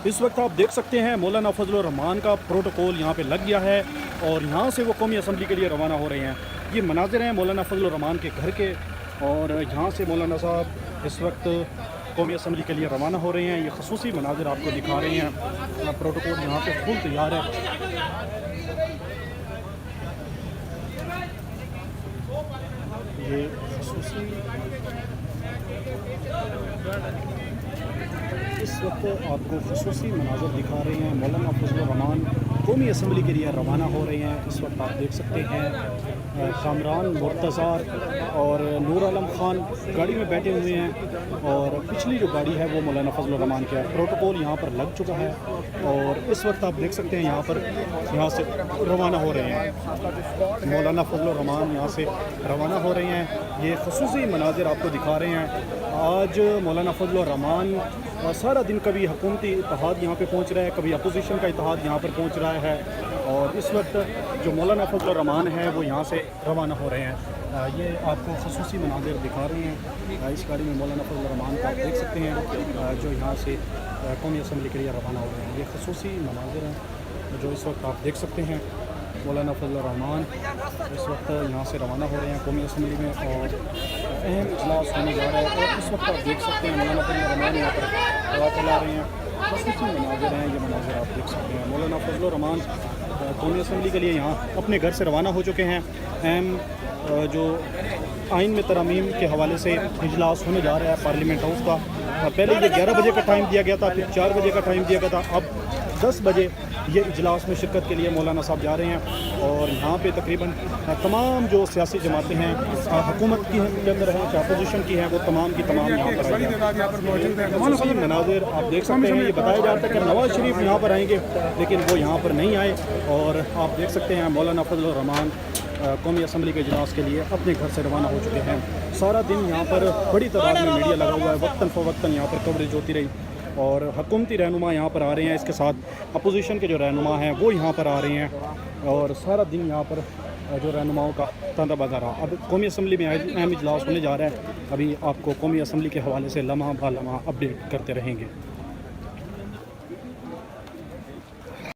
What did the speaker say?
اس وقت آپ دیکھ سکتے ہیں مولانا فضل الرحمان کا پروٹوکول یہاں پہ لگ گیا ہے اور یہاں سے وہ قومی اسمبلی کے لیے روانہ ہو رہے ہیں۔ یہ مناظر ہیں مولانا فضل الرحمان کے گھر کے، اور یہاں سے مولانا صاحب اس وقت قومی اسمبلی کے لیے روانہ ہو رہے ہیں۔ یہ خصوصی مناظر آپ کو دکھا رہے ہیں، پروٹوکول یہاں پہ فل تیار ہے۔ یہ خصوصی اس وقت آپ کو خصوصی مناظر دکھا رہے ہیں۔ مولانا فضل الرحمان قومی اسمبلی کے لیے روانہ ہو رہے ہیں۔ اس وقت آپ دیکھ سکتے ہیں کامران مرتضی اور نور عالم خان گاڑی میں بیٹھے ہوئے ہیں، اور پچھلی جو گاڑی ہے وہ مولانا فضل الرحمان کی ہے۔ پروٹوکول یہاں پر لگ چکا ہے اور اس وقت آپ دیکھ سکتے ہیں یہاں سے روانہ ہو رہے ہیں مولانا فضل الرحمان، یہاں سے روانہ ہو رہے ہیں۔ یہ خصوصی مناظر آپ کو دکھا رہے ہیں۔ آج مولانا فضل الرحمان سارا دن کبھی حکومتی اتحاد یہاں پہ پہنچ رہا ہے، کبھی اپوزیشن کا اتحاد یہاں پر پہنچ رہا ہے، اور اس وقت جو مولانا فضل الرحمان ہے وہ یہاں سے روانہ ہو رہے ہیں۔ یہ آپ کو خصوصی مناظر دکھا رہے ہیں۔ اس گاڑی میں مولانا فضل الرحمان کو آپ دیکھ سکتے ہیں جو یہاں سے قومی اسمبلی کے لیے روانہ ہو رہے ہیں۔ یہ خصوصی مناظر ہیں جو اس وقت آپ دیکھ سکتے ہیں۔ مولانا فضل الرحمان اس وقت یہاں سے روانہ ہو رہے ہیں قومی اسمبلی میں، اور اہم اجلاس ہونے جا رہا ہے، اور اس وقت آپ دیکھ سکتے ہیں مولانا فضل الرحمان یہاں پر ہوا چلا رہے ہیں۔ خصوصی مناظر ہیں، یہ مناظر آپ دیکھ سکتے ہیں۔ مولانا فضل الرحمان قومی اسمبلی کے لیے یہاں اپنے گھر سے روانہ ہو چکے ہیں۔ اہم جو آئین میں ترامیم کے حوالے سے اجلاس ہونے جا رہا ہے پارلیمنٹ ہاؤس کا، پہلے یہ 11 بجے کا ٹائم دیا گیا تھا، پھر 4 بجے کا ٹائم دیا گیا تھا، اب 10 بجے یہ اجلاس میں شرکت کے لیے مولانا صاحب جا رہے ہیں، اور یہاں پہ تقریباً تمام جو سیاسی جماعتیں ہیں حکومت کی کے اندر ہیں، چاہے اپوزیشن کی ہیں، وہ تمام کی تمام یہاں پر آئی ہیں۔ مناظر آپ دیکھ سکتے ہیں۔ یہ بتایا جاتا ہے کہ نواز شریف یہاں پر آئیں گے، لیکن وہ یہاں پر نہیں آئے، اور آپ دیکھ سکتے ہیں مولانا فضل الرحمان قومی اسمبلی کے اجلاس کے لیے اپنے گھر سے روانہ ہو چکے ہیں۔ سارا دن یہاں پر بڑی تعداد میں میڈیا لگا ہوا ہے، وقتاً فوقتاً یہاں پر کوریج ہوتی رہی، اور حکومتی رہنما یہاں پر آ رہے ہیں، اس کے ساتھ اپوزیشن کے جو رہنما ہیں وہ یہاں پر آ رہے ہیں، اور سارا دن یہاں پر جو رہنماؤں کا تاندا بازا رہا۔ اب قومی اسمبلی میں اہم اجلاس ہونے جا رہا ہے، ابھی آپ کو قومی اسمبلی کے حوالے سے لمحہ بہ لمحہ اپڈیٹ کرتے رہیں گے۔